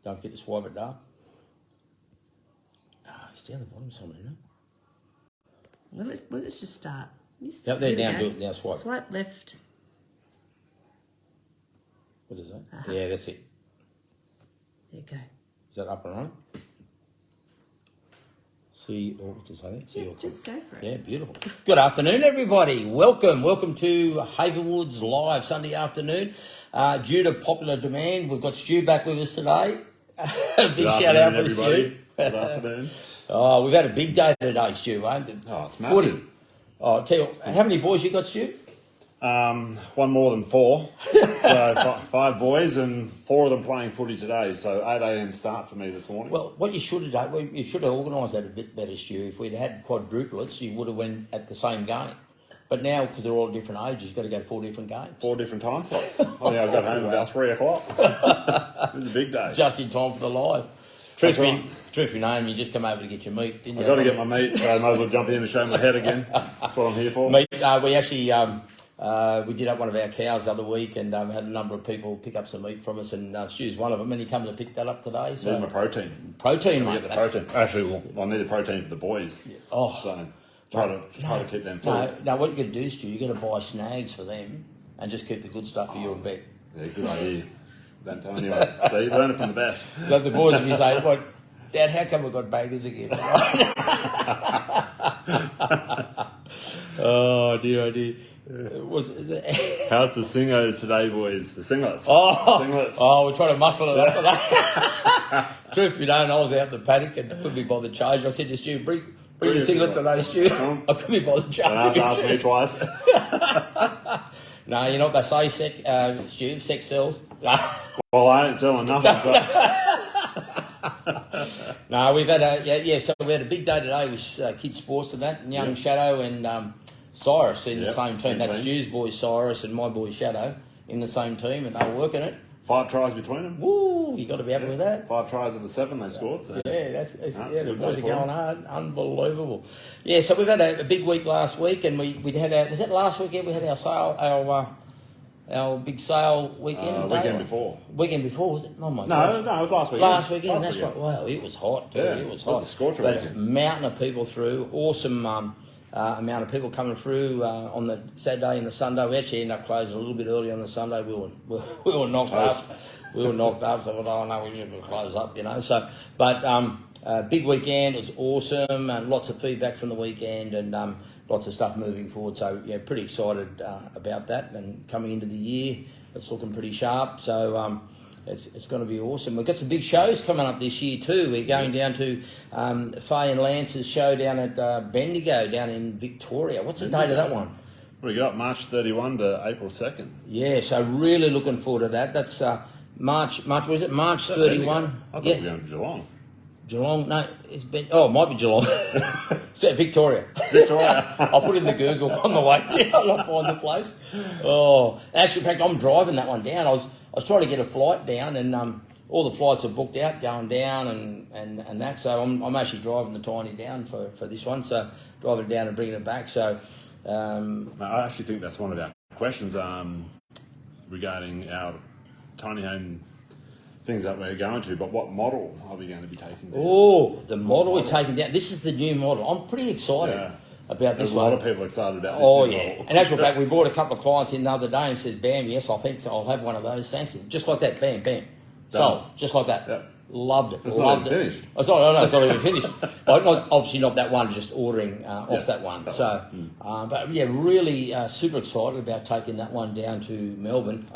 Don't forget to swipe it dark. It's down the bottom somewhere, isn't it? Well, let's just start. Yep, there, now do it. Now swipe. Swipe left. What does it say? Yeah, that's it. There you go. Is that up and running? What's it say? Yeah, just go for it. Yeah, beautiful. Good afternoon, everybody. Welcome to Havenwood's live Sunday afternoon. Due to popular demand, we've got Stu back with us today. Big shout out for Stu. Good afternoon. Oh, we've had a big day today, Stu, eh? Oh, it's Footy. massive. Oh, tell you, how many boys you got, Stu? One more than four. So five boys and four of them playing footy today. So 8 a.m. start for me this morning. Well, what you should have done, you should have organised that a bit better, Stu. If we'd had quadruplets, you would have went at the same game. But now, because they're all different ages, you've got to go to 4 different games. 4 different time slots. I think I got home about 3 o'clock. It was a big day. Just in time for the live. Truth be known, you just come over to get your meat, didn't you? I've got to get my meat, so I might as well jump in and show my head again. That's what I'm here for. Meat, we actually, we did up one of our cows the other week and had a number of people pick up some meat from us, and Stu's one of them, and he comes to pick that up today. So Need my protein. Protein, I mate. get the protein. Actually, I need the protein for the boys. Yeah. Oh. So try to keep them full. No, what you got to do, Stu, you got to buy snags for them and just keep the good stuff for you and Bet. Yeah, good idea. Don't tell anyone. So you learn it from the best. Like the boys, if you say, "What, Dad, how come we got baggers again?" Oh dear. How's the singos today, boys? The singlets. Oh, we're trying to muscle it up today. Truth be known, I was out in the paddock and couldn't be bothered charging. I said to Stu, bring your singlet today, Stu. I couldn't be bothered charging. Ask me twice. No, you know what they say, Stu? Sex sells. Well, I ain't selling nothing. So. No, we've had so we had a big day today with kids sports and that, and young Shadow and Cyrus in the same team. That's Stu's boy Cyrus and my boy Shadow in the same team, and they were working it. 5 tries between them. Woo, you got to be happy with that. 5 tries of the 7 they scored. So. Yeah, the boys are going hard. Unbelievable. Yeah, so we've had a big week last week, and we had was that last weekend we had our sale, our big sale weekend? Weekend before. Weekend before, was it? Oh my gosh. No, it was last weekend. Last weekend, that's right. Wow, it was hot too. Yeah, it was hot. It was a scorcher but weekend. A mountain of people through. Awesome amount of people coming through on the Saturday and the Sunday. We actually ended up closing a little bit early on the Sunday. We were knocked up. We were knocked up. So we should close up, you know. So, but big weekend. It was awesome, and lots of feedback from the weekend, and lots of stuff moving forward. So yeah, pretty excited about that. And coming into the year, it's looking pretty sharp. So it's going to be awesome. We've got some big shows coming up this year too. We're going down to Faye and Lance's show down at Bendigo down in Victoria. What's the date of that one? We got March 31 to April 2nd. Yeah, so really looking forward to that. That's March, was it? March 31? I thought we were going to Geelong. Geelong? No, it might be Geelong. So, Victoria. I'll put it in the Google on the way down. I'll find the place. Oh, actually, in fact, I'm driving that one down. I was trying to get a flight down, and all the flights are booked out going down and that. So I'm actually driving the Tiny down for this one. So driving it down and bringing it back. So I actually think that's one of our questions regarding our tiny home things that we're going to, but what model are we going to be taking down? Oh, the model we're taking down. This is the new model. I'm pretty excited about this one. There's a lot of people excited about this model. And actually, fact, we brought a couple of clients in the other day and said, "Bam, yes, I think so. I'll have one of those. Thanks." Just like that, bam, bam. So, just like that. Yep. Loved it. It's Loved not even finished. Oh, sorry, it's not even finished. Obviously not that one, just ordering off that one. But yeah, really super excited about taking that one down to Melbourne.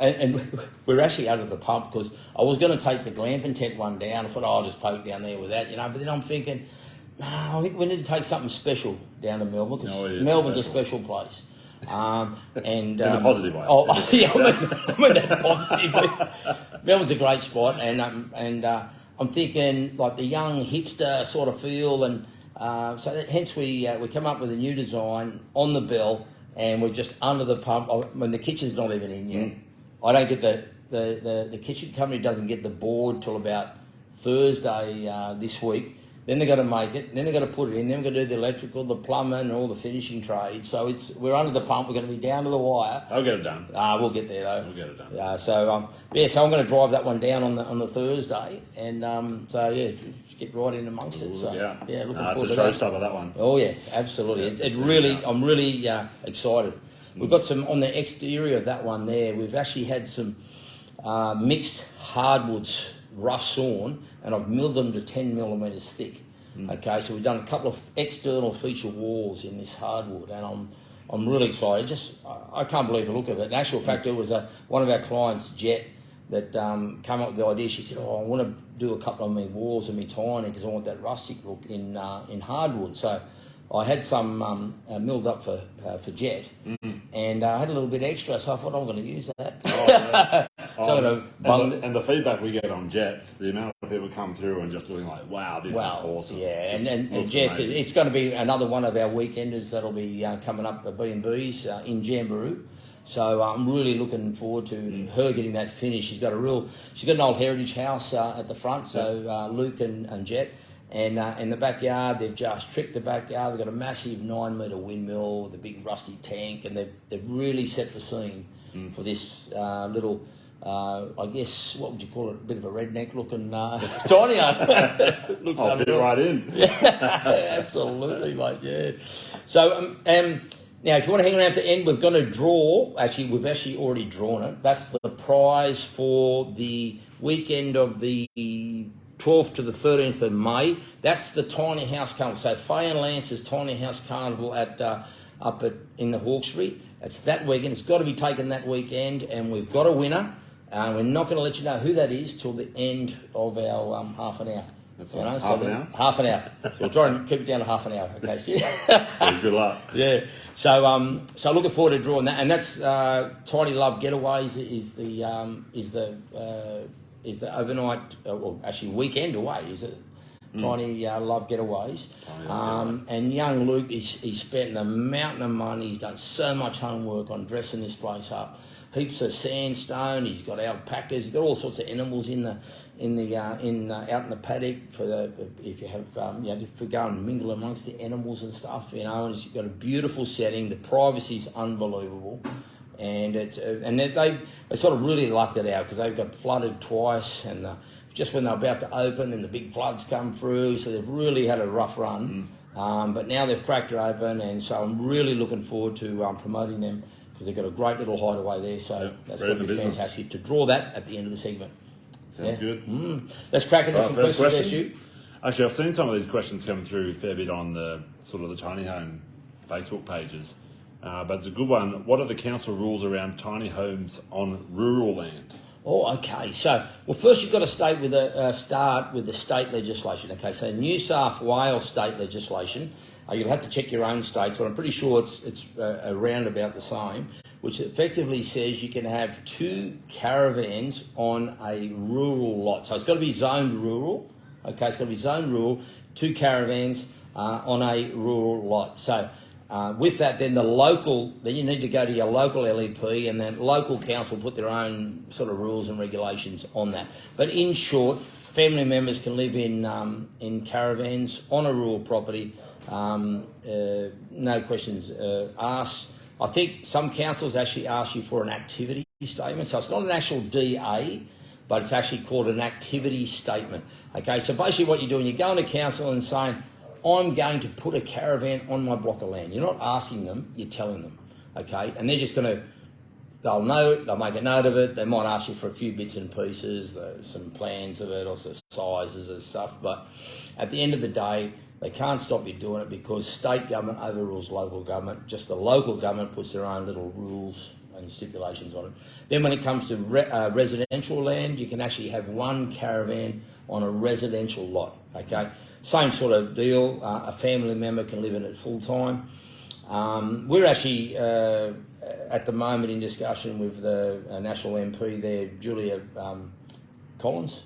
And we're actually out of the pump because I was going to take the glamping tent one down. I thought, I'll just poke down there with that, you know. But then I'm thinking, no, I think we need to take something special down to Melbourne because Melbourne's a special place. In a positive way. Oh, yeah, I mean that positively. Melbourne's a great spot, and I'm thinking like the young hipster sort of feel, and hence we come up with a new design on the bell, and we're just under the pump. The kitchen's not even in yet. I don't get the kitchen company doesn't get the board till about Thursday this week. then they've got to make it, then they've got to put it in, then we've got to do the electrical, the plumbing, and all the finishing trades. So we're under the pump. We're going to be down to the wire. I'll get it done. We'll get there though. We'll get it done. So I'm going to drive that one down on the Thursday, and just get right in amongst it. So looking forward it's a to that. showstopper, that one. Oh yeah, absolutely. I'm really excited. We've got some on the exterior of that one there. We've actually had some mixed hardwoods, rough sawn, and I've milled them to 10 millimetres thick. Okay, so we've done a couple of external feature walls in this hardwood, and I'm really excited. I can't believe the look of it. In actual fact, it was one of our clients, Jet, that came up with the idea. She said, I want to do a couple of my walls and my tiny because I want that rustic look in hardwood. So I had some milled up for Jet, and I had a little bit extra, so I thought I'm going to use that. And the feedback we get on Jets, the amount of people come through and just looking like, wow, this is awesome. Yeah, and Jets, it's going to be another one of our weekenders that'll be coming up at B&B's in Jamboree. So I'm really looking forward to her getting that finished. She's got an old heritage house at the front, so Luke and Jet. And in the backyard, they've just tricked the backyard. They've got a massive 9-metre windmill, the big rusty tank, and they've really set the scene for this little, I guess, what would you call it? A bit of a redneck looking tiny home. Looks I'll fit right in. Yeah, absolutely, mate. Yeah. So now, if you want to hang around to the end, we're going to draw. Actually, we've already drawn it. That's the prize for the weekend of the 12th to the 13th of May. That's the Tiny House Carnival. So Faye and Lance's Tiny House Carnival in the Hawkesbury. It's that weekend. It's got to be taken that weekend, and we've got a winner. We're not going to let you know who that is till the end of our half an hour. Half an hour? Half an hour. So we'll try and keep it down to half an hour. Okay, Stu? Good luck. Yeah. So looking forward to drawing that, and that's Tiny Love Getaways is the overnight, well, actually weekend away, is it? Tiny Love Getaways. And young Luke, he's spent a mountain of money. He's done so much homework on dressing this place up. Heaps of sandstone. He's got alpacas. He's got all sorts of animals out in the paddock if you have if you go and mingle amongst the animals and stuff, And he's got a beautiful setting. The privacy's unbelievable. And they sort of really lucked it out because they've got flooded twice, and just when they're about to open, then the big floods come through, so they've really had a rough run. But now they've cracked it open, and so I'm really looking forward to promoting them because they've got a great little hideaway there. So that's going to be fantastic to draw that at the end of the segment. Sounds good. Let's crack into some questions there, Stu. Actually, I've seen some of these questions come through a fair bit on the sort of the tiny home Facebook pages. But it's a good one. What are the council rules around tiny homes on rural land? Oh, okay. So, well, first you've got to start with the state legislation. Okay, so New South Wales state legislation. You'll have to check your own states, but I'm pretty sure it's around about the same, which effectively says you can have 2 caravans on a rural lot. So it's got to be zoned rural. Okay, it's got to be zoned rural. 2 caravans on a rural lot. So. With that, then you need to go to your local LEP, and then local council put their own sort of rules and regulations on that. But in short, family members can live in caravans on a rural property, no questions asked. I think some councils actually ask you for an activity statement, so it's not an actual DA, but it's actually called an activity statement. Okay, so basically what you're doing, you're going to council and saying, I'm going to put a caravan on my block of land. You're not asking them, you're telling them, okay? And they're just they'll make a note of it. They might ask you for a few bits and pieces, some plans of it, also sizes and stuff. But at the end of the day, they can't stop you doing it because state government overrules local government. Just the local government puts their own little rules and stipulations on it. Then when it comes to residential land, you can actually have 1 caravan on a residential lot, okay? Same sort of deal. A family member can live in it full time. We're actually at the moment in discussion with the national MP there, Julia Collins,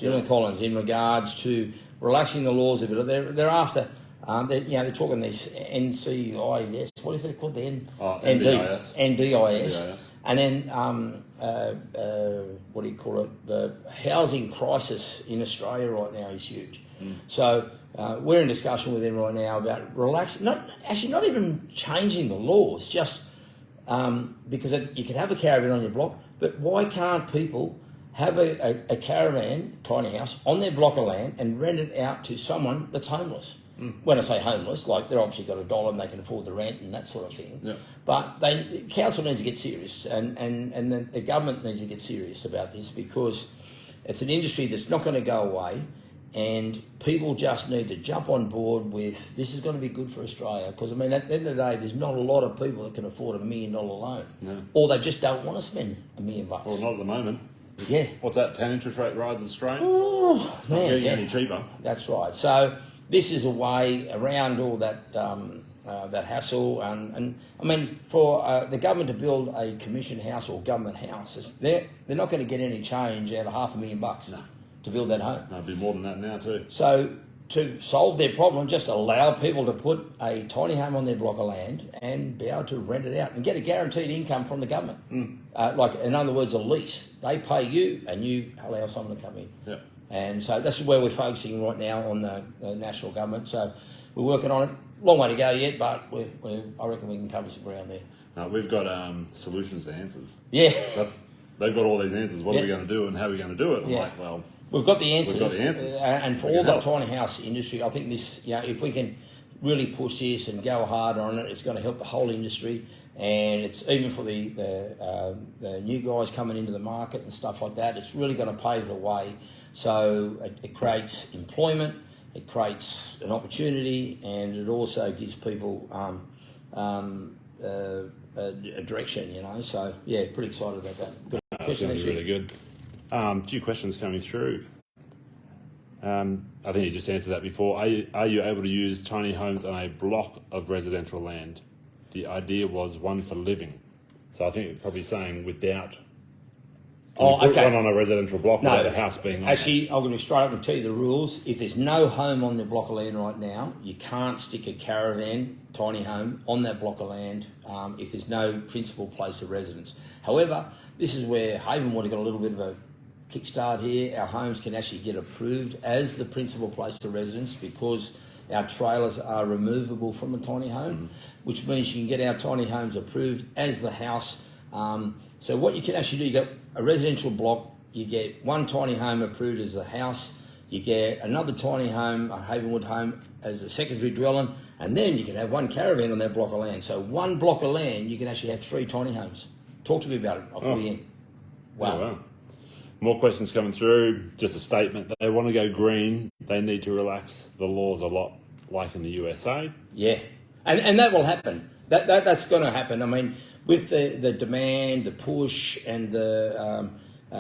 in regards to relaxing the laws a bit. They're after. They're talking this NCIS. What is it called? NDIS. NDIS. And then, what do you call it? The housing crisis in Australia right now is huge. So we're in discussion with them right now about not even changing the laws, just because you can have a caravan on your block, but why can't people have a caravan, tiny house, on their block of land and rent it out to someone that's homeless? When I say homeless, like they're obviously got $1 and they can afford the rent and that sort of thing. Yeah. But council needs to get serious, and the government needs to get serious about this, because it's an industry that's not going to go away, and people just need to jump on board with this is going to be good for Australia. Because I mean, at the end of the day, there's not a lot of people that can afford $1 million loan, or they just don't want to spend $1 million. Well, not at the moment. Yeah. What's that? 10 interest rate rises straight? Oh man, getting any cheaper. That's right. So this is a way around all that that hassle, and I mean, for the government to build a commission house or government house, they're not going to get any change out of $500,000 to build that home. No, it'd be more than that now too. So to solve their problem, just allow people to put a tiny home on their block of land and be able to rent it out and get a guaranteed income from the government. Like, in other words, a lease. They pay you and you allow someone to come in. Yeah. And so that's where we're focusing right now on the national government. So we're working on it. Long way to go yet, but I reckon we can cover some ground there. No, we've got solutions to answers. Yeah. They've got all these answers. What are we going to do and how are we going to do it? I'm like, well... We've got the answers. We've got the answers. And for all the tiny house industry, I think this, if we can really push this and go hard on it, it's going to help the whole industry. And it's even for the new guys coming into the market and stuff like that, it's really going to pave the way. So it creates employment, it creates an opportunity, and it also gives people a direction, So, yeah, pretty excited about that. Good question. That's really good. A few questions coming through. I think you just answered that before. Are you able to use tiny homes on a block of residential land? The idea was one for living. So I think you're probably saying without... okay. One on a residential block without the house being on Actually, I'm going to be straight up and tell you the rules. If there's no home on the block of land right now, you can't stick a caravan, tiny home, on that block of land if there's no principal place of residence. However, this is where Havenwood have got a little bit of a kickstart here. Our homes can actually get approved as the principal place of residence because our trailers are removable from a tiny home, which means you can get our tiny homes approved as the house. So what you can actually do, you get a residential block, you get one tiny home approved as a house, you get another tiny home, a Havenwood home, as a secondary dwelling, and then you can have one caravan on that block of land. So one block of land, you can actually have 3 tiny homes. Talk to me about it. I'll fill you in. Wow. Oh, wow. More questions coming through. Just a statement. They want to go green. They need to relax the laws a lot, like in the USA. Yeah, and that will happen. That's going to happen. I mean, with the demand, the push, and the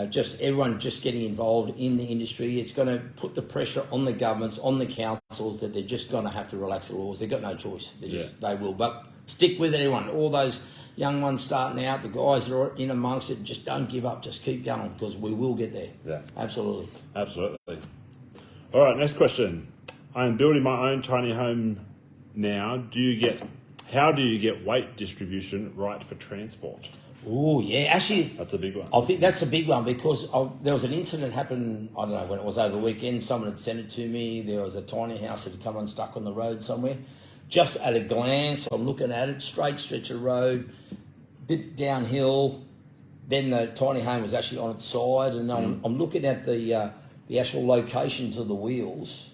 just everyone just getting involved in the industry, it's going to put the pressure on the governments, on the councils, that they're just going to have to relax the laws. They've got no choice. They will. But stick with it, everyone. All those young ones starting out, the guys that are in amongst it, just don't give up. Just keep going, because we will get there. Yeah, absolutely. Absolutely. All right, next question. I am building my own tiny home now. How do you get weight distribution right for transport? Oh, yeah, actually... That's a big one. I think that's a big one, because there was an incident happened, I don't know, when it was over the weekend. Someone had sent it to me. There was a tiny house that had come unstuck on the road somewhere. Just at a glance, I'm looking at it, straight stretch of road, bit downhill. Then the tiny home was actually on its side, and I'm looking at the actual locations of the wheels,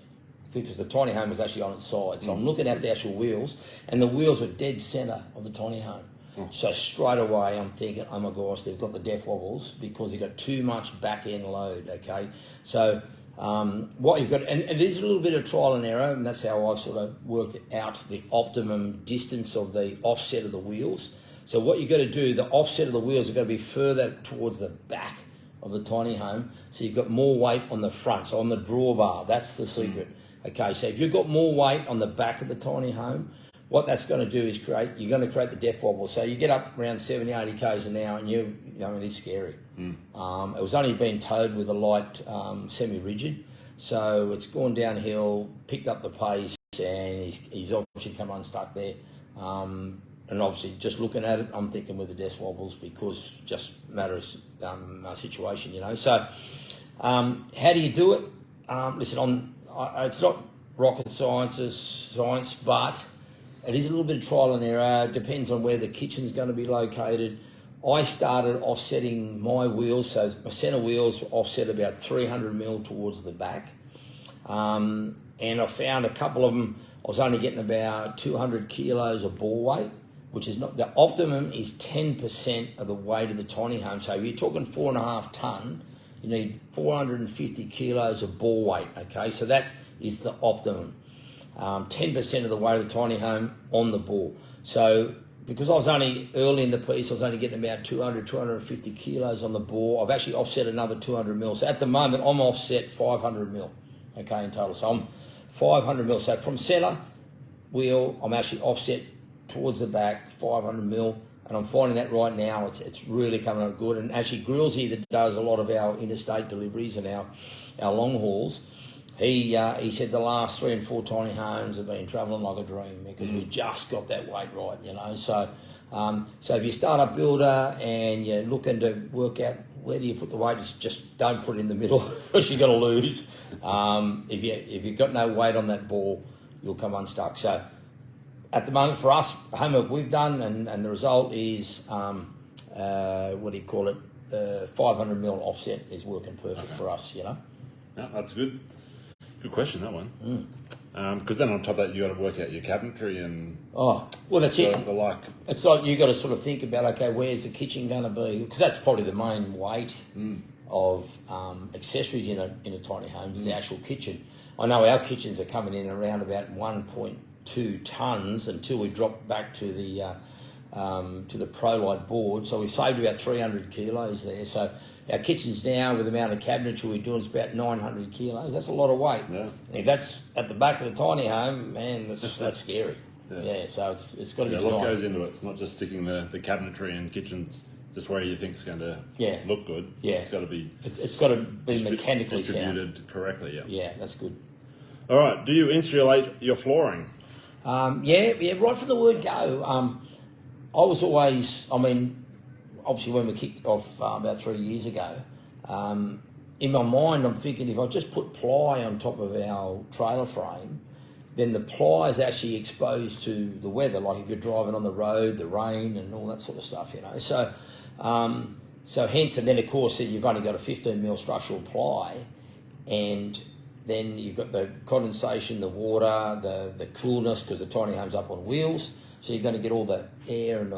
because the tiny home was actually on its side. So I'm looking at the actual wheels, and the wheels were dead centre of the tiny home. So straight away I'm thinking, oh my gosh, they've got the death wobbles because they've got too much back end load, okay? So what you've got, and it is a little bit of trial and error, and that's how I've sort of worked out the optimum distance of the offset of the wheels. So what you've got to do, the offset of the wheels are going to be further towards the back of the tiny home, so you've got more weight on the front, so on the drawbar. That's the secret. Okay, so if you've got more weight on the back of the tiny home, what that's going to do is you're going to create the death wobble. So you get up around 70, 80 k's an hour, and it's scary. It was only being towed with a light semi-rigid, so it's gone downhill, picked up the pace, and he's obviously come unstuck there. and obviously just looking at it, I'm thinking with the desk wobbles because just matters situation, you know. So how do you do it? Listen, it's not rocket science, but it is a little bit of trial and error. It depends on where the kitchen's going to be located. I started offsetting my wheels, so my centre wheels offset about 300 mil towards the back. And I found a couple of them, I was only getting about 200 kilos of ball weight, which is not, the optimum is 10% of the weight of the tiny home. So if you're talking 4.5 tonne, you need 450 kilos of ball weight, okay? So that is the optimum. 10% of the weight of the tiny home on the ball. So because I was only early in the piece, I was only getting about 200, 250 kilos on the ball. I've actually offset another 200 mil. So at the moment, I'm offset 500 mil, okay, in total. So I'm 500 mil. So from centre wheel, I'm actually offset towards the back, 500 mil. And I'm finding that right now, it's really coming out good. And actually, Grills here that does a lot of our interstate deliveries and our long hauls, he said the last 3 and 4 tiny homes have been travelling like a dream because we just got that weight right, you know. So if you start a builder and you're looking to work out where do you put the weight, just don't put it in the middle because you're going to lose. If you've got no weight on that ball, you'll come unstuck. So at the moment for us, homework we've done and the result is, 500 mil offset is working perfect for us, you know. Yeah, that's good. Good question, that one. Because then on top of that, you got to work out your cabinetry and that's it. The like. It's like you got to sort of think about, okay, where's the kitchen going to be? Because that's probably the main weight of accessories in a tiny home is the actual kitchen. I know our kitchens are coming in around about 1.2 tons until we drop back to the ProLite board. So we've saved about 300 kilos there. So our kitchens now, with the amount of cabinetry we're doing, is about 900 kilos. That's a lot of weight. Yeah. And if that's at the back of the tiny home, man, that's scary. Yeah. So it's got to be a designed. lot goes into it. It's not just sticking the cabinetry and kitchens just where you think it's going to look good. Yeah. It's got to be. It's got to be mechanically distributed correctly. Yeah. Yeah, that's good. All right. Do you insulate your flooring? Yeah. Right from the word go. I was always, obviously when we kicked off about 3 years ago, in my mind I'm thinking if I just put ply on top of our trailer frame, then the ply is actually exposed to the weather, like if you're driving on the road, the rain and all that sort of stuff, you know. So hence, and then of course you've only got a 15 mil structural ply, and then you've got the condensation, the water, the coolness, because the tiny home's up on wheels. So you're going to get all the air and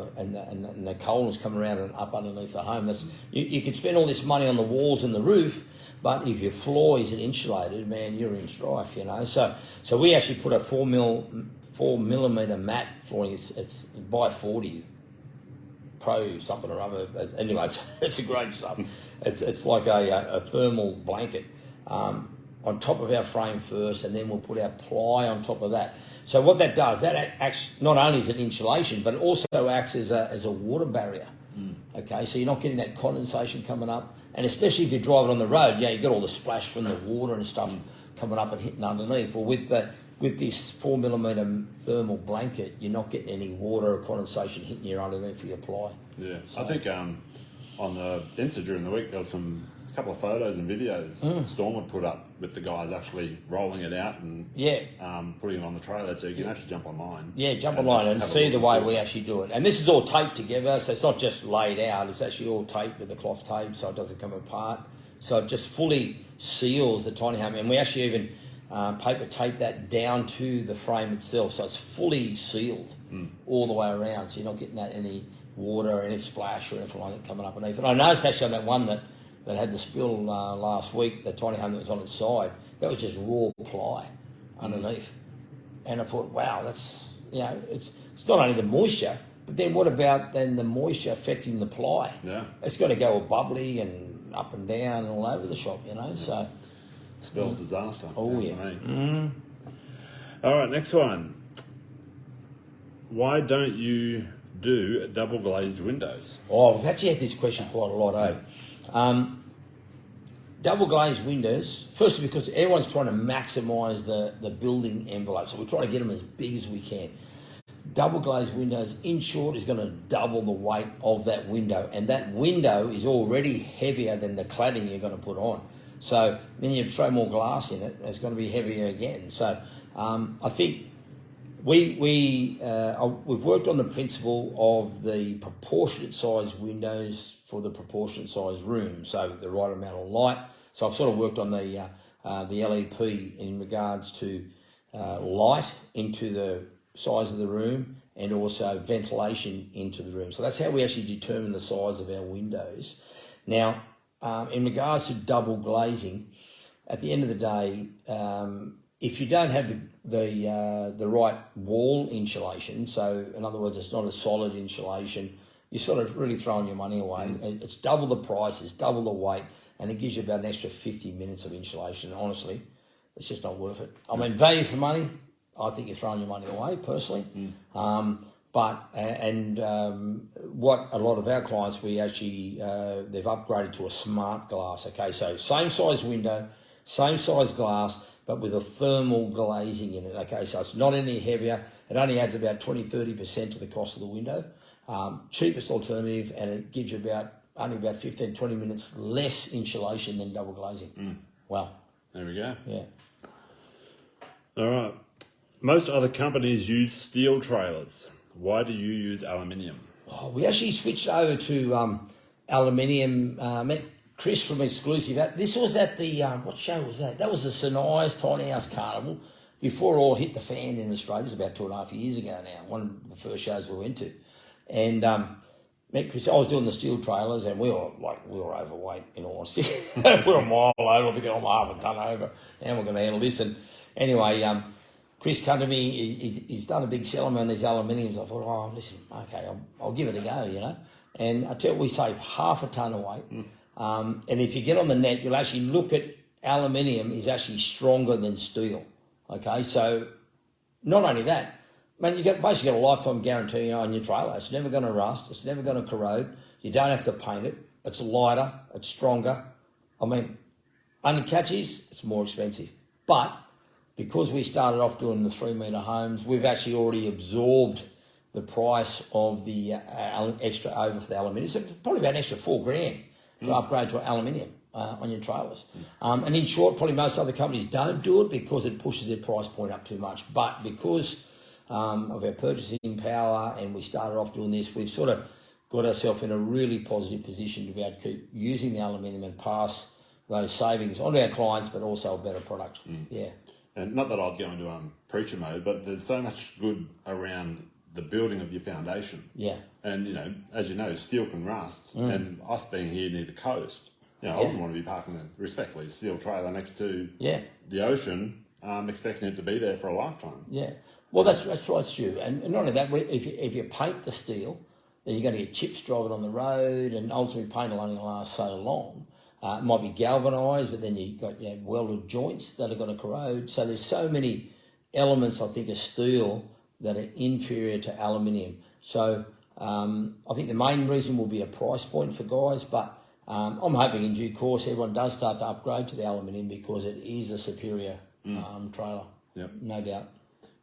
the coldness coming around and up underneath the home. You can spend all this money on the walls and the roof, but if your floor isn't insulated, man, you're in strife, you know. So we actually put a 4 millimeter mat flooring. It's by 40 Pro something or other. Anyway, it's a great stuff. It's like a thermal blanket on top of our frame first, and then we'll put our ply on top of that. So what that does, that acts not only as an insulation, but it also acts as a water barrier. Okay, so you're not getting that condensation coming up, and especially if you're driving on the road, you get all the splash from the water and stuff coming up and hitting underneath. Well, with this 4 millimeter thermal blanket, you're not getting any water or condensation hitting you underneath for your ply. Yeah, so I think on the Insta during the week there was a couple of photos and videos Storm would put up with the guys actually rolling it out and putting it on the trailer, so you can actually jump online. Yeah, jump online and see the way we actually do it. And this is all taped together, so it's not just laid out, it's actually all taped with the cloth tape so it doesn't come apart. So it just fully seals the tiny home, and we actually even paper tape that down to the frame itself, so it's fully sealed all the way around, so you're not getting that any water or any splash or anything like that coming up underneath. And I noticed actually on that one that had the spill last week, the tiny home that was on its side, that was just raw ply underneath. And I thought, wow, that's, it's not only the moisture, but then what about then the moisture affecting the ply? Yeah. It's got to go all bubbly and up and down and all over the shop, so. Spells disaster. Oh, yeah. All right, next one. Why don't you do double glazed windows? Oh, we've actually had this question quite a lot, Double glazed windows, firstly because everyone's trying to maximise the building envelope, so we're trying to get them as big as we can. double glazed windows, in short, is going to double the weight of that window, and that window is already heavier than the cladding you're going to put on. So then you throw more glass in it, it's going to be heavier again. So I think we've worked on the principle of the proportionate size windows for the proportionate size room, so the right amount of light. So I've sort of worked on the LEP in regards to light into the size of the room and also ventilation into the room. So that's how we actually determine the size of our windows. Now, in regards to double glazing, at the end of the day, if you don't have the right wall insulation, so in other words, it's not a solid insulation, you're sort of really throwing your money away. It's double the price, it's double the weight, and it gives you about an extra 50 minutes of insulation. Honestly, it's just not worth it. I mean, value for money, I think you're throwing your money away, personally. What a lot of our clients, we actually, they've upgraded to a smart glass. Okay, so same size window, same size glass, but with a thermal glazing in it. Okay, so it's not any heavier. It only adds about 20-30% to the cost of the window. Cheapest alternative, and it gives you only about 15-20 minutes less insulation than double glazing. Wow. There we go. Yeah. All right. Most other companies use steel trailers. Why do you use aluminium? Oh, we actually switched over to aluminium. Met Chris from Exclusive. This was at the, what show was that? That was the Sinai's Tiny House Carnival before it all hit the fan in Australia. It's about 2.5 years ago now, one of the first shows we went to. And met Chris. I was doing the steel trailers, and we were overweight, in all honesty. We were a mile over, I think I'm half a ton over, and we're going to handle this. And anyway, Chris came to me, he's done a big settlement on these aluminiums. I thought, oh, listen, okay, I'll give it a go, you know. And I tell you, we save half a ton of weight. And if you get on the net, you'll actually look at aluminium is actually stronger than steel. Okay, so not only that, man, you basically got a lifetime guarantee on your trailer. It's never going to rust. It's never going to corrode. You don't have to paint it. It's lighter. It's stronger. I mean, only catch is it's more expensive. But because we started off doing the 3 metre homes, we've actually already absorbed the price of the extra over for the aluminium. So probably about an extra $4,000 to upgrade to aluminium on your trailers. And in short, probably most other companies don't do it because it pushes their price point up too much. But because of our purchasing power and we started off doing this, we've sort of got ourselves in a really positive position to be able to keep using the aluminium and pass those savings on to our clients, but also a better product. Yeah. And not that I'd go into preacher mode, but there's so much good around the building of your foundation. Yeah. And, you know, as you know, steel can rust. And us being here near the coast, you know, I wouldn't want to be parking a respectfully steel trailer next to the ocean, expecting it to be there for a lifetime. Yeah. Well, that's right, Stu. And not only that, if you paint the steel, then you're going to get chips driving on the road, and ultimately paint will only last so long. It might be galvanised, but then you've got welded joints that are going to corrode. So there's so many elements, I think, of steel that are inferior to aluminium. So I think the main reason will be a price point for guys, but I'm hoping in due course everyone does start to upgrade to the aluminium because it is a superior trailer. Yep. No doubt.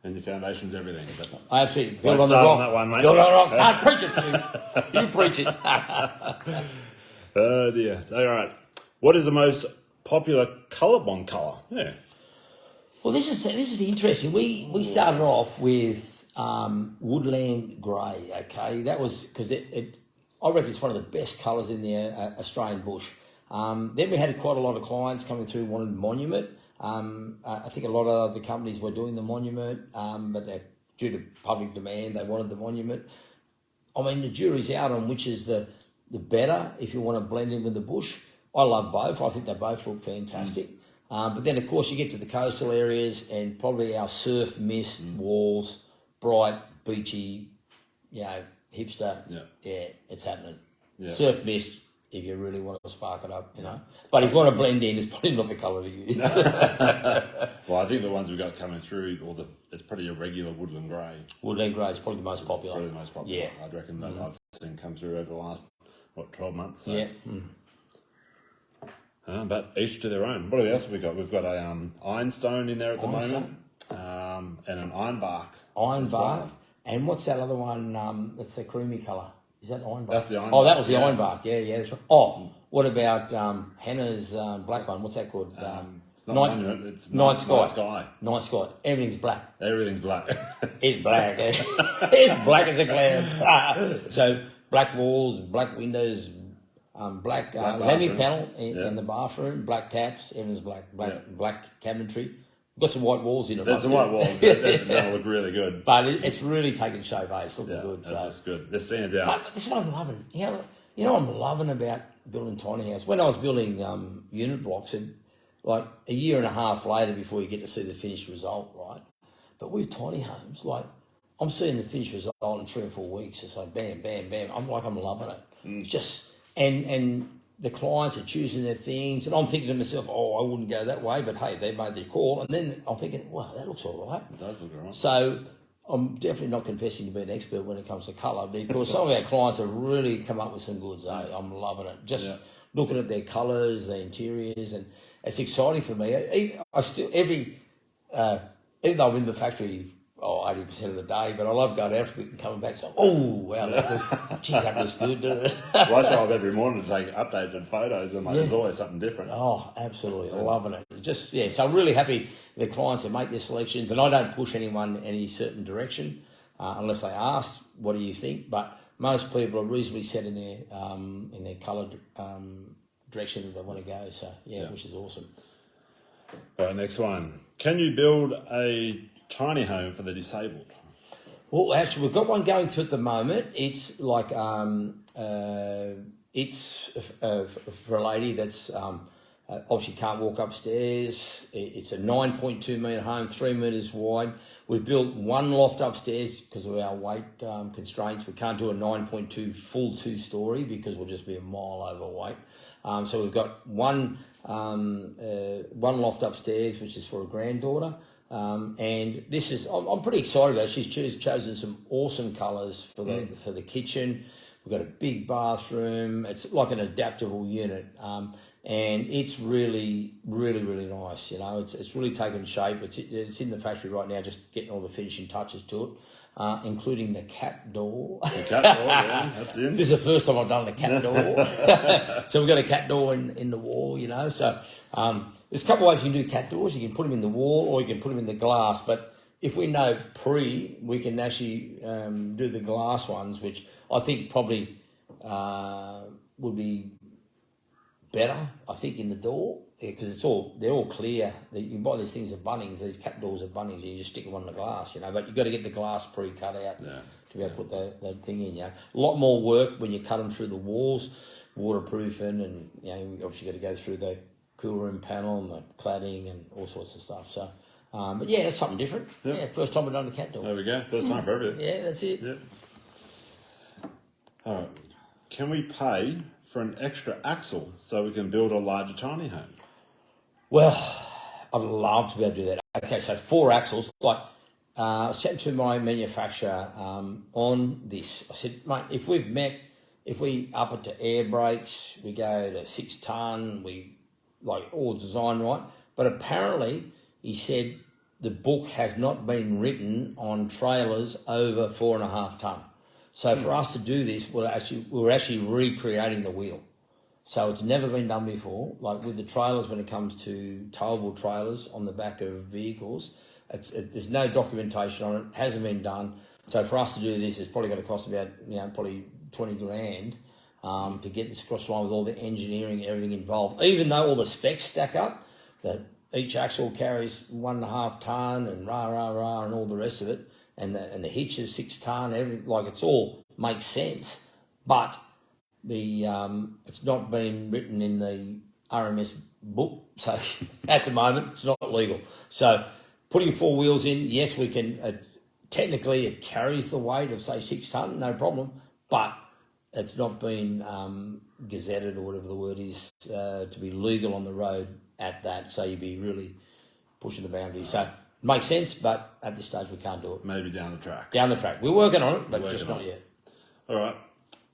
And your foundation's everything. Absolutely. Build on the rock. That one, mate. Build on the rock. Start preach it, Stu. You preach it. Oh dear. All right. What is the most popular ColourBond colour? Yeah. Well, this is interesting. We started off with woodland grey. Okay, that was because I reckon it's one of the best colours in the Australian bush. Then we had quite a lot of clients coming through wanted monument. I think a lot of other companies were doing the monument, but they're due to public demand, they wanted the monument. I mean, the jury's out on which is the better if you want to blend in with the bush. I love both. I think they both look fantastic. But then, of course, you get to the coastal areas and probably our surf mist walls, bright, beachy, hipster. Yeah, it's happening. Yeah. Surf mist, if you really want to spark it up, you know. But if you want to blend in, it's probably not the colour to use. Well, I think the ones we've got coming through, it's pretty a regular woodland grey. Woodland grey is probably the most popular. Probably the most popular. Yeah. I'd reckon that I've seen come through over the last, 12 months. So. Yeah. But each to their own. What else have we got? We've got a ironstone in there at the moment, and an ironbark. Ironbark. And what's that other one? That's the creamy colour. Is that ironbark? That's the ironbark. Oh, that was the ironbark. Yeah, that's right. Oh, what about Hannah's black one? What's that called? It's not monument, it's night sky. Night sky. Everything's black. Everything's black. It's black. It's black as a clouds. So black walls, black windows, black laminated panel in the bathroom, black taps. Everything's black. Black cabinetry. Got some white walls in it. There's some white walls. That's going to look really good. But it's really taking shape, eh? It's looking good. That's good. This stands out. But this is what I'm loving. You know what I'm loving about building tiny house? When I was building unit blocks, and like a year and a half later before you get to see the finished result, right? But with tiny homes, like I'm seeing the finished result in 3 or 4 weeks. It's like bam, bam, bam. I'm loving it. It's just and the clients are choosing their things, and I'm thinking to myself, oh, I wouldn't go that way, but hey, they made their call, and then I'm thinking, wow, that looks all right. It does look all right. So I'm definitely not confessing to be an expert when it comes to colour, because some of our clients have really come up with some goods. I'm loving it. Just looking at their colours, their interiors, and it's exciting for me. I still even though I'm in the factory 80% of the day, but I love going out for a bit and coming back. So, wow, that looks good. Well, I show up every morning to take updated photos, and there's always something different. Oh, absolutely, loving it. So I'm really happy with the clients that make their selections, and I don't push anyone in any certain direction unless they ask, "What do you think?" But most people are reasonably set in their colour direction that they want to go. So which is awesome. All right, next one. Can you build a tiny home for the disabled? Well, actually, we've got one going through at the moment. It's like it's for a lady that's obviously can't walk upstairs. It's a 9.2 metre home, 3 metres wide. We've built one loft upstairs because of our weight constraints. We can't do a 9.2 full 2-storey because we'll just be a mile overweight. So we've got one loft upstairs, which is for a granddaughter. And this is, I'm pretty excited about it. She's chosen some awesome colours for the kitchen. We've got a big bathroom. It's like an adaptable unit. And it's really, really, really nice. You know, it's really taken shape. It's in the factory right now, just getting all the finishing touches to it, including the cat door. The cat door, that's in. This is the first time I've done the cat door. So we've got a cat door in the wall, you know. So there's a couple of ways you can do cat doors. You can put them in the wall or you can put them in the glass. But if we know we can actually do the glass ones, which I think probably would be better, I think, in the door, because they're all clear. You can buy these things at Bunnings, these cat doors at Bunnings, and you just stick them on the glass, you know. But you've got to get the glass pre-cut out to be able to put that thing in, you know. A lot more work when you cut them through the walls, waterproofing, and, you know, you obviously got to go through the cool room panel and the cladding and all sorts of stuff. So, but yeah, that's something different. Yep. Yeah, first time I've done the cat door. There we go. First time for everything. Yeah, that's it. Yep. All right. Can we pay for an extra axle so we can build a larger tiny home? Well, I'd love to be able to do that. Okay, so 4 axles. Like, I was chatting to my manufacturer on this. I said, mate, if we up it to air brakes, we go to 6 ton, we like all design right. But apparently, he said the book has not been written on trailers over 4.5 ton. So for us to do this, we're actually recreating the wheel. So it's never been done before. Like with the trailers, when it comes to towable trailers on the back of vehicles, there's no documentation on it. Hasn't been done. So for us to do this, it's probably going to cost about probably 20 grand to get this across the line with all the engineering and everything involved. Even though all the specs stack up, that each axle carries 1.5 ton and rah and all the rest of it. And the hitch is 6 ton, everything, like it's all makes sense, but it's not been written in the RMS book, so at the moment it's not legal. So putting 4 wheels in, yes, we can. Technically, it carries the weight of say 6 ton, no problem, but it's not been gazetted or whatever the word is to be legal on the road at that. So you'd be really pushing the boundaries. So. Makes sense, but at this stage we can't do it. Maybe down the track. Down the track. We're working on it, but just not yet. All right.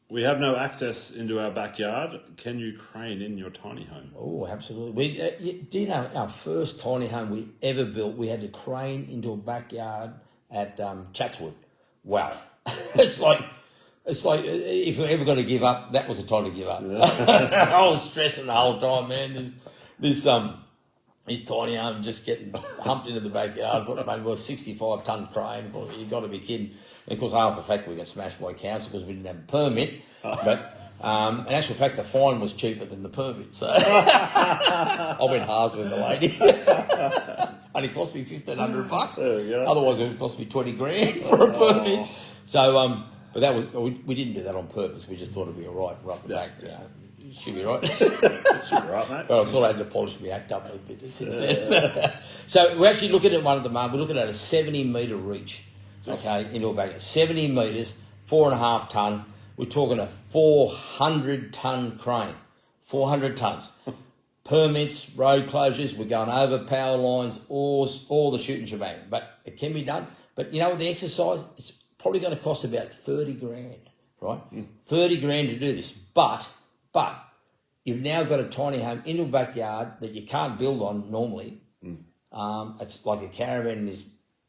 We have no access into our backyard. Can you crane in your tiny home? Oh, absolutely. Do you know our first tiny home we ever built, we had to crane into a backyard at Chatswood. wow. It's like if you're ever going to give up, that was the time to give up. I was stressing the whole time, man. This tiny arm just getting humped into the backyard. I thought maybe it was a 65-ton crane. I thought, you've got to be kidding. And of course, after the fact, we got smashed by council because we didn't have a permit. But in actual fact, the fine was cheaper than the permit. So I went halves with the lady. Only cost me $1,500. There we go. Otherwise, it would cost me 20 grand for a permit. So, but that was we didn't do that on purpose. We just thought it'd be all right up the back. Should be right. Should be right, mate. But I sort of had to polish my act up a bit since then. So we're actually looking at one at the moment. We're looking at a 70-metre reach, okay, into a backyard. 70 metres, 4.5 tonne. We're talking a 400-tonne crane. 400 tonnes. Permits, road closures, we're going over power lines, all the shooting shebang. But it can be done. But you know, the exercise, it's probably going to cost about 30 grand, right? 30 grand to do this. But you've now got a tiny home in your backyard that you can't build on normally. It's like a caravan in this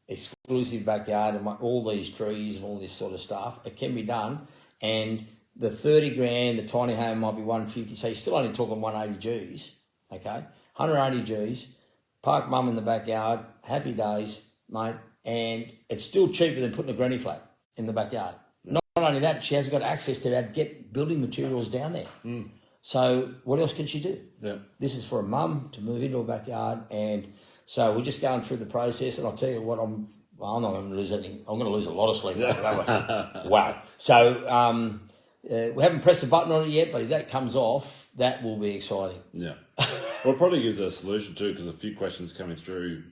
exclusive backyard and all these trees and all this sort of stuff. It can be done. And the 30 grand, the tiny home might be 150. So you're still only talking 180 Gs, okay? 180 Gs, park mum in the backyard, happy days, mate. And it's still cheaper than putting a granny flat in the backyard. Not only that, she hasn't got access to that, get building materials down there. So what else can she do? Yeah. This is for a mum to move into a backyard, and so we're just going through the process. And I'll tell you what, I'm not going to lose anything. I'm going to lose a lot of sleep. Wow. So we haven't pressed the button on it yet, but if that comes off, that will be exciting. Yeah. Well, it probably gives us a solution too, because a few questions coming through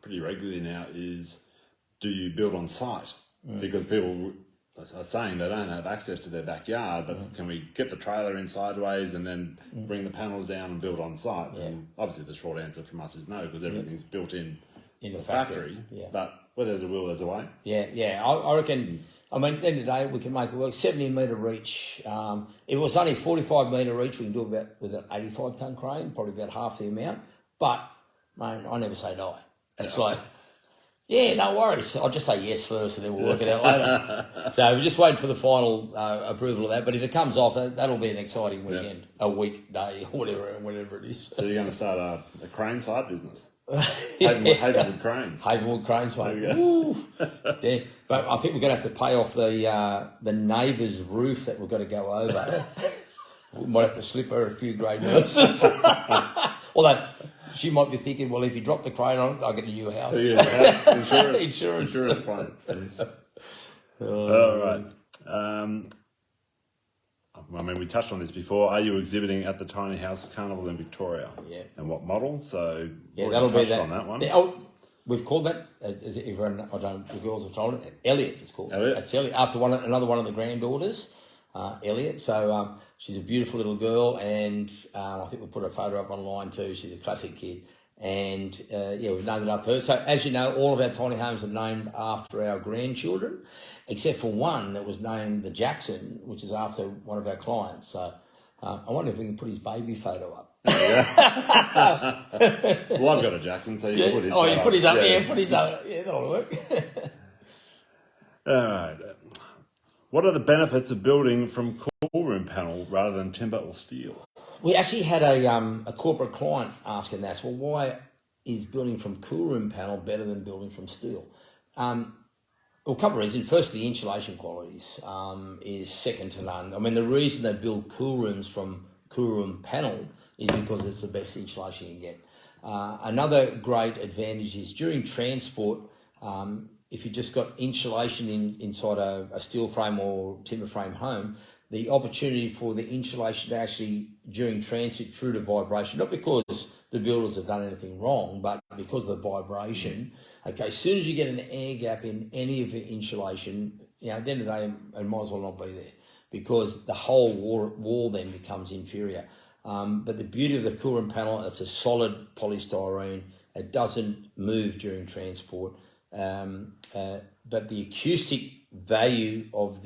pretty regularly now is, do you build on site? Because people are saying they don't have access to their backyard, but can we get the trailer in sideways and then bring the panels down and build on site? Yeah. And obviously the short answer from us is no, because everything's built in the factory. Yeah. But where there's a will, there's a way. Yeah. I reckon, I mean, at the end of the day, we can make it work. 70-metre reach. If it was only 45-metre reach, we can do about with an 85-tonne crane, probably about half the amount. But, man, I never say die. It's like, yeah, no worries. I'll just say yes first and then we'll work it out later. So we're just waiting for the final approval of that. But if it comes off, that'll be an exciting weekend, a weekday, or whatever it is. So you're going to start a crane side business? Havenwood Cranes. Havenwood Cranes, mate. Damn. But I think we're going to have to pay off the neighbour's roof that we've got to go over. We might have to slip her a few grey nurses. Although she might be thinking, well, if you drop the crane on it, I'll get a new house. Yeah, insurance. Insurance Fine. All right. I mean, we touched on this before. Are you exhibiting at the Tiny House Carnival in Victoria? Yeah. And what model? So yeah, that'll be that. On that one. Yeah, we've called that. Everyone, the girls have told it. Elliot is called. Elliot. It's Elliot. After another one of the granddaughters, Elliot. So she's a beautiful little girl, and I think we put a photo up online too. She's a classic kid, and we've named it after her. So as you know, all of our tiny homes are named after our grandchildren, except for one that was named the Jackson, which is after one of our clients. So I wonder if we can put his baby photo up. Yeah. Well, I've got a Jackson, so you can put his. Oh, you put his up. Yeah, Put his up. Yeah, that'll work. All right. What are the benefits of building from cool room panel rather than timber or steel? We actually had a corporate client asking that. Well, why is building from cool room panel better than building from steel? Well, a couple of reasons. First, the insulation qualities is second to none. I mean, the reason they build cool rooms from cool room panel is because it's the best insulation you can get. Another great advantage is during transport, if you just got insulation inside a steel frame or timber frame home, the opportunity for the insulation to actually, during transit through the vibration, not because the builders have done anything wrong, but because of the vibration. Okay, as soon as you get an air gap in any of the insulation, at the end of the day, it might as well not be there, because the whole wall then becomes inferior. But the beauty of the cool room panel, it's a solid polystyrene. It doesn't move during transport. But the acoustic value of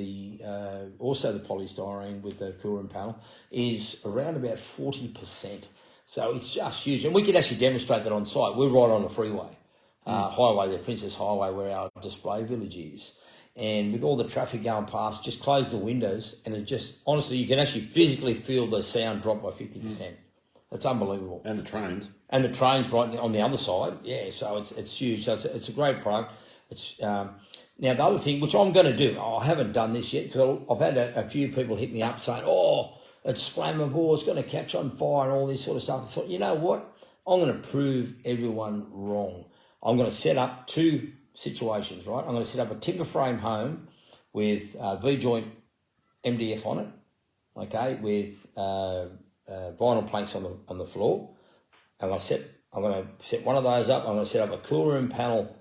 also the polystyrene with the cool room panel is around about 40%. So it's just huge. And we could actually demonstrate that on site. We're right on the freeway, highway, the Princess Highway, where our display village is. and with all the traffic going past, just close the windows, and it just, honestly, you can actually physically feel the sound drop by 50%. It's unbelievable. And the trains. And the train's right on the other side. Yeah, so it's huge. So it's a great product. It's now the other thing, which I'm going to do, I haven't done this yet, because I've had a few people hit me up saying, oh, it's flammable, it's going to catch on fire and all this sort of stuff. I thought, you know what? I'm going to prove everyone wrong. I'm going to set up two situations, right? I'm going to set up a timber frame home with V-joint MDF on it, okay, with vinyl planks on the floor. I'm going to set one of those up. I'm going to set up a cool room panel,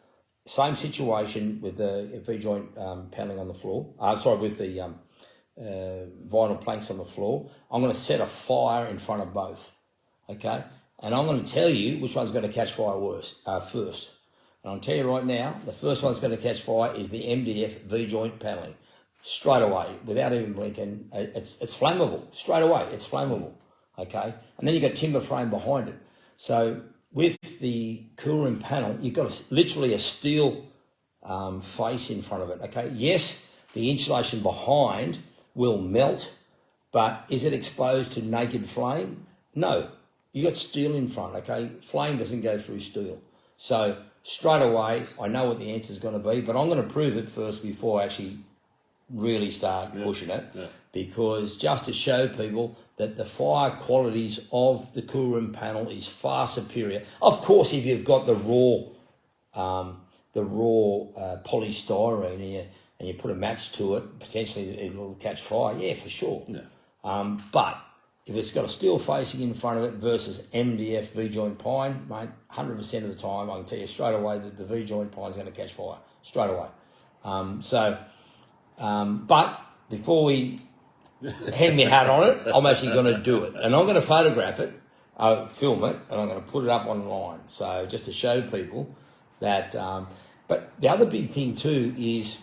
same situation with the V-joint paneling on the floor. With the vinyl planks on the floor. I'm going to set a fire in front of both, okay? And I'm going to tell you which one's going to catch fire first. And I'll tell you right now, the first one's going to catch fire is the MDF V-joint paneling. Straight away, without even blinking, it's flammable. Straight away, it's flammable, okay? And then you've got timber frame behind it. So with the cool room panel, you've got literally a steel face in front of it, okay? Yes, the insulation behind will melt, but is it exposed to naked flame? No. You got steel in front, okay? Flame doesn't go through steel. So straight away, I know what the answer is going to be, but I'm going to prove it first before I actually really start pushing it, because just to show people that the fire qualities of the cool room panel is far superior. Of course, if you've got the raw polystyrene and you put a match to it, potentially it will catch fire. Yeah, for sure. Yeah. But if it's got a steel facing in front of it versus MDF V-joint pine, mate, 100% of the time, I can tell you straight away that the V-joint pine is going to catch fire straight away. But before we hang my hat on it, I'm actually going to do it, and I'm going to photograph it, film it, and I'm going to put it up online. So just to show people that. But the other big thing too is,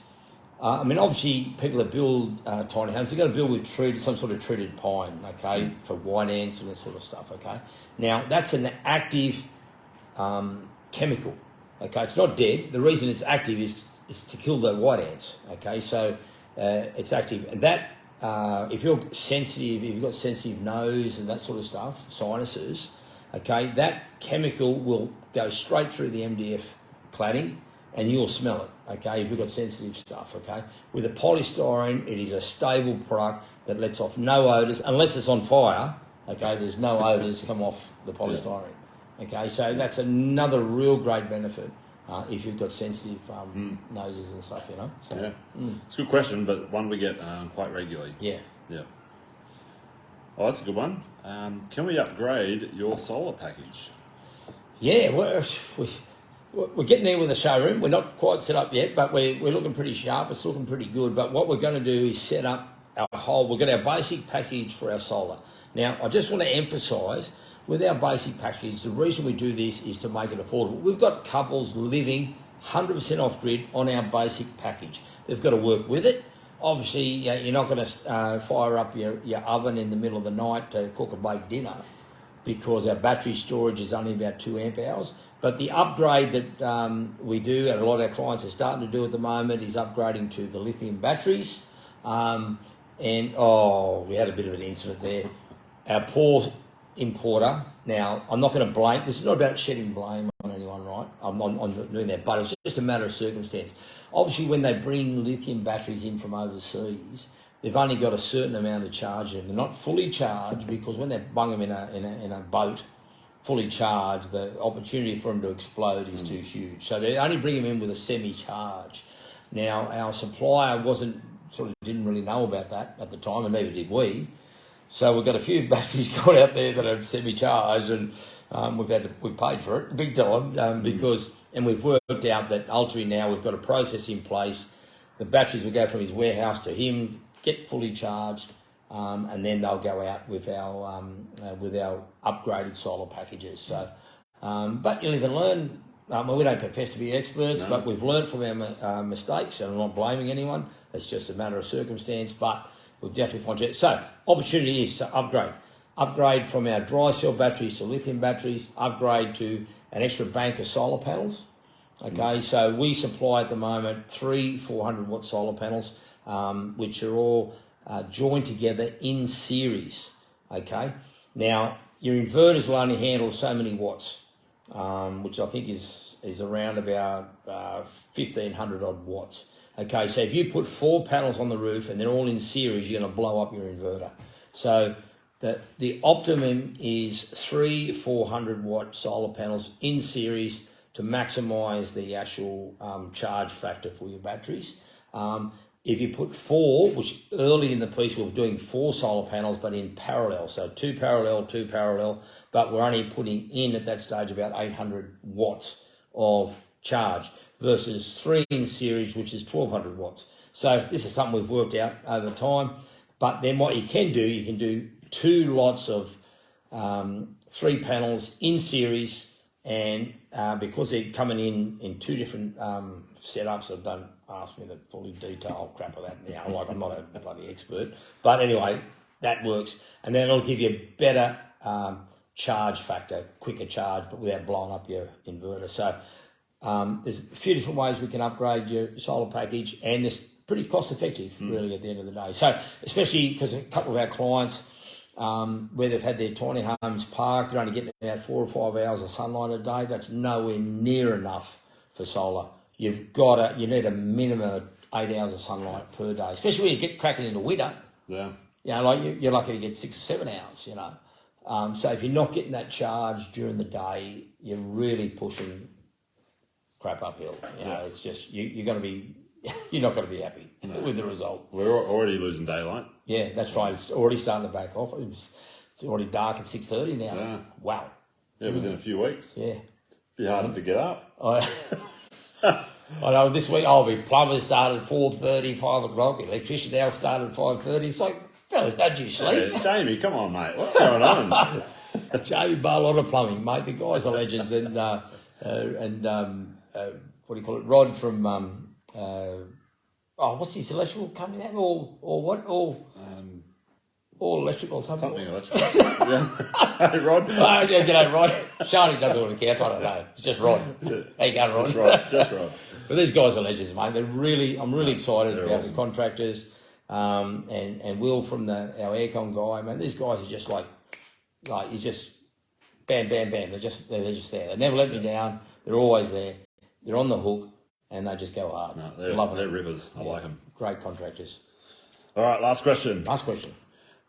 obviously people that build tiny homes, they're going to build with some sort of treated pine, okay, for white ants and this sort of stuff, okay. Now that's an active chemical, okay. It's not dead. The reason it's active is to kill the white ants, okay. So it's active, and that if you're sensitive, if you've got sensitive nose and that sort of stuff, sinuses, okay, that chemical will go straight through the MDF cladding, and you'll smell it, okay, if you've got sensitive stuff, okay. With the polystyrene, it is a stable product that lets off no odours, unless it's on fire, okay, there's no odours come off the polystyrene, okay. So that's another real great benefit if you've got sensitive noses and stuff, you know. So, it's a good question, but one we get quite regularly. Yeah. Oh, that's a good one. Can we upgrade your solar package? Yeah, we're getting there with the showroom. We're not quite set up yet, but we're looking pretty sharp. It's looking pretty good. But what we're going to do is set up we've got our basic package for our solar. Now, I just want to emphasise, with our basic package, the reason we do this is to make it affordable. We've got couples living 100% off-grid on our basic package. They've got to work with it. Obviously, you're not going to fire up your oven in the middle of the night to cook a baked dinner, because our battery storage is only about 2 amp hours. But the upgrade that we do, and a lot of our clients are starting to do at the moment, is upgrading to the lithium batteries. We had a bit of an incident there. Our poor importer, now I'm not going to blame, this is not about shedding blame on anyone, right? I'm not doing that, but it's just a matter of circumstance. Obviously, when they bring lithium batteries in from overseas, they've only got a certain amount of charge in them. They're not fully charged, because when they bung them in a boat, fully charged, the opportunity for them to explode is too huge. So they only bring them in with a semi-charge. Now, our supplier didn't really know about that at the time, and neither did we. So we've got a few batteries going out there that are semi-charged, and we've paid for it big time and we've worked out that ultimately now we've got a process in place. The batteries will go from his warehouse to him, get fully charged, and then they'll go out with our upgraded solar packages. So, but you live and learn. We don't confess to be experts, but we've learned from our mistakes, and I'm not blaming anyone. It's just a matter of circumstance, but we'll definitely find it. So, opportunity is to upgrade from our dry cell batteries to lithium batteries, upgrade to an extra bank of solar panels, Okay, so we supply at the moment 3 400-watt solar panels, which are all joined together in series. Okay, now your inverters will only handle so many watts, which I think is around about 1,500 odd watts. Okay, so if you put 4 panels on the roof and they're all in series, you're going to blow up your inverter. So the optimum is 3 400-watt solar panels in series to maximise the actual charge factor for your batteries. If you put 4, which early in the piece we were doing 4 solar panels, but in parallel, so 2 parallel, but we're only putting in at that stage about 800 watts of charge versus 3 in series, which is 1,200 watts. So this is something we've worked out over time. But then what you can do 2 lots of 3 panels in series, and because they're coming in 2 different setups, so don't ask me the fully detailed crap of that. Like I'm not a bloody expert. But anyway, that works. And then it'll give you a better charge factor, quicker charge, but without blowing up your inverter. So there's a few different ways we can upgrade your solar package, and it's pretty cost effective really at the end of the day. So especially because a couple of our clients, where they've had their tiny homes parked, they're only getting about 4 or 5 hours of sunlight a day. That's nowhere near enough for solar. You need a minimum of 8 hours of sunlight per day, especially when you get cracking into winter. Yeah. You're lucky to get 6 or 7 hours, So if you're not getting that charge during the day, you're really pushing crap uphill. It's just you're going to be you're not going to be happy with the result. We're already losing daylight. Yeah, that's right. It's already starting to back off. It's already dark at 6:30 now. Yeah. Wow. Yeah, within a few weeks. Yeah. Be harder to get up. I know this week plumbers started at 4:30, 5 o'clock. Electrician now started at 5:30. It's like, fellas, don't you sleep? Yeah, Jamie, come on, mate. What's going on? Jamie Bar, a lot of plumbing, mate. The guys are legends, and what do you call it? Rod from what's his electrical company name? All electrical something. Something electrical. Yeah. Hey, Rod. Oh, yeah, g'day, Rod. Shani doesn't want to care, so I don't know. It's just Rod. How you going, Rod? Just Rod. But these guys are legends, mate. I'm really excited They're about awesome. the contractors, and Will from our aircon guy, man. These guys are just like you just bam, bam, bam. They're just there. They never let me down. They're always there. They're on the hook, and they just go hard. No, they're rivers. I like them. Great contractors. All right, last question.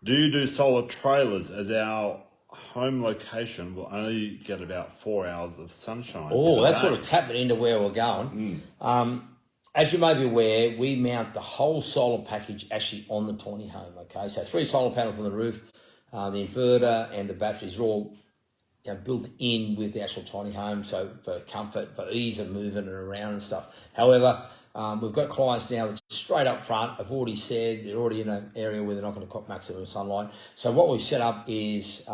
Do you do solar trailers, as our home location will only get about 4 hours of sunshine? Oh, that's sort of tapping into where we're going. As you may be aware, we mount the whole solar package actually on the tiny home, okay? So 3 solar panels on the roof, the inverter and the batteries are all built in with the actual tiny home, so for comfort, for ease of moving and around and stuff. However, we've got clients now that straight up front have already said they're already in an area where they're not going to cop maximum sunlight. So what we've set up is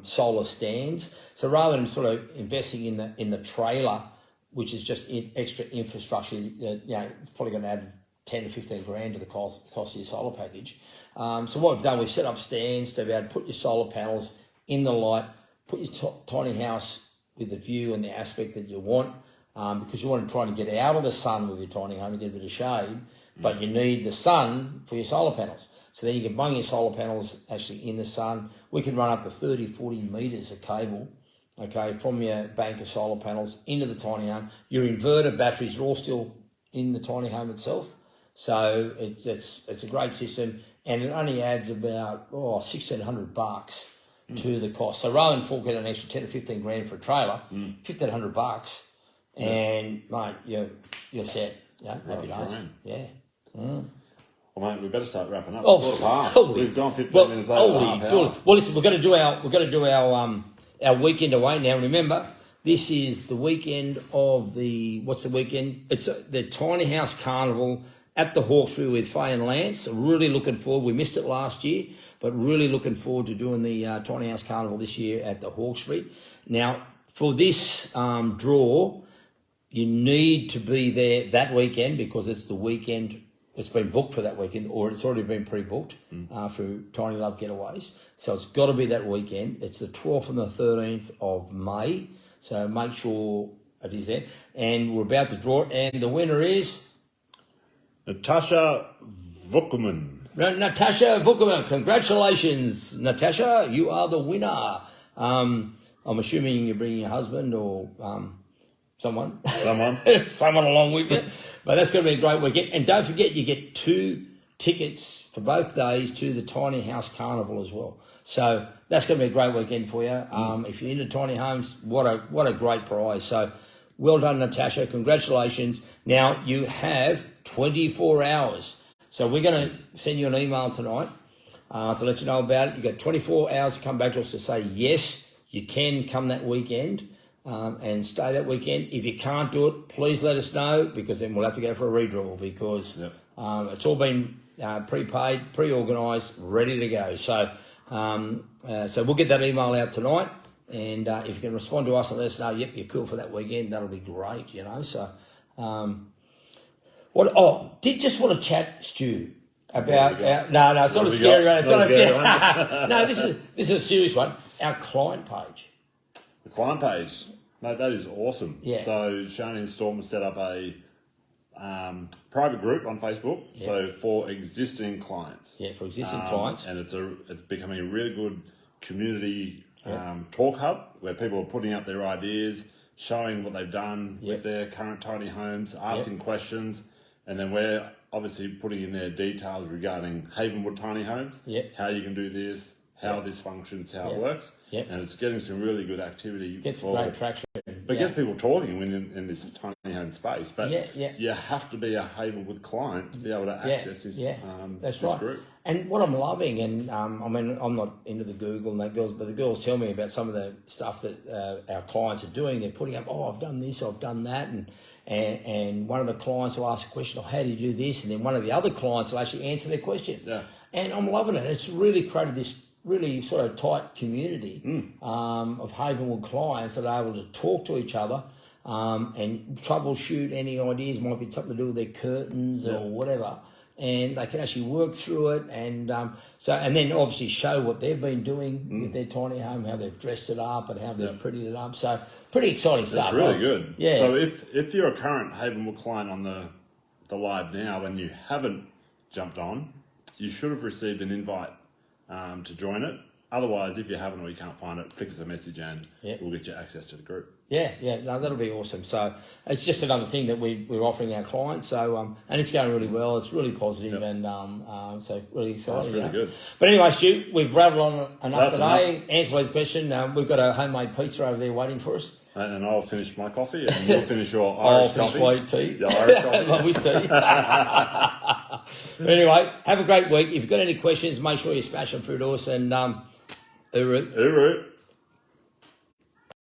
solar stands. So rather than sort of investing in the trailer, which is just extra infrastructure, it's probably going to add 10 to 15 grand to the cost of your solar package. So what we've done, we've set up stands to be able to put your solar panels in the light, put your tiny house with the view and the aspect that you want, because you want to try and get out of the sun with your tiny home and get a bit of shade, but you need the sun for your solar panels. So then you can bung your solar panels actually in the sun. We can run up to 30, 40 metres of cable, okay, from your bank of solar panels into the tiny home. Your inverter batteries are all still in the tiny home itself. So it's a great system, and it only adds about $1,600 to the cost. So rather than forking an extra 10 to 15 grand for a trailer, $1,500, and mate, you're set. Yeah, happy days. Yeah. Well, mate, we better start wrapping up. We've gone 15 minutes over half hour. Well, listen, we're going to do our weekend away now. Remember, this is the weekend of what's the weekend? It's the Tiny House Carnival at the Hawkesbury with Faye and Lance. Really looking forward. We missed it last year, but really looking forward to doing the Tiny House Carnival this year at the Hawkesbury. Now, for this draw, you need to be there that weekend because it's the weekend. It's been booked for that weekend, or it's already been pre-booked through Tiny Love Getaways. So it's got to be that weekend. It's the 12th and the 13th of May. So make sure it is there. And we're about to draw it. And the winner is Natasha Vuckerman. Natasha Vuckerman. Congratulations, Natasha. You are the winner. I'm assuming you're bringing your husband or someone along with you. But that's going to be a great weekend. And don't forget, you get 2 tickets for both days to the Tiny House Carnival as well. So that's going to be a great weekend for you. If you're into tiny homes, what a great prize. So well done, Natasha. Congratulations. Now you have 24 hours. So we're going to send you an email tonight to let you know about it. You've got 24 hours to come back to us to say, yes, you can come that weekend and stay that weekend. If you can't do it, please let us know, because then we'll have to go for a redraw, because it's all been prepaid, pre-organised, ready to go. So so we'll get that email out tonight, and if you can respond to us and let us know, yep, you're cool for that weekend, that'll be great, you know. So did just want to chat, Stu, about no, it's not a scary one. It's not a scary one. No, this is a serious one. Our client page. The client page, mate, that is awesome. Yeah. So Shane and Storm set up a private group on Facebook, so for existing clients. Yeah, for existing clients. And it's becoming a really good community talk hub, where people are putting out their ideas, showing what they've done with their current tiny homes, asking questions, and then we're obviously putting in their details regarding Havenwood tiny homes, how you can do this, how this functions, how it works, and it's getting some really good activity. Gets great traction. But gets people talking in this tiny home space. But you have to be a Havenwood client to be able to access this, that's this right. group. And what I'm loving, and I mean, I'm not into the Google and that girls, but the girls tell me about some of the stuff that our clients are doing. They're putting up, I've done this, I've done that, and one of the clients will ask a question, how do you do this? And then one of the other clients will actually answer their question. Yeah. And I'm loving it. It's really created this really sort of tight community of Havenwood clients that are able to talk to each other and troubleshoot any ideas. Might be something to do with their curtains or whatever, and they can actually work through it, and and then obviously show what they've been doing with their tiny home, how they've dressed it up and how they've prettied it up. So pretty exciting stuff. That's really good. Yeah. So if you're a current Havenwood client on the live now and you haven't jumped on, you should have received an invite to join it. Otherwise, if you haven't or you can't find it, click us a message and we'll get you access to the group. No, that'll be awesome. So it's just another thing that we're offering our clients. So and it's going really well. It's really positive, and so really exciting. That's really good. But anyway, Stu, we've rattled on enough today. Enough. Answer the question. We've got a homemade pizza over there waiting for us. And I'll finish my coffee, and you'll finish your Irish coffee. I'll finish my tea. Your Irish coffee. My whisk tea. But anyway, have a great week. If you've got any questions, make sure you smash them through to us, and Uru.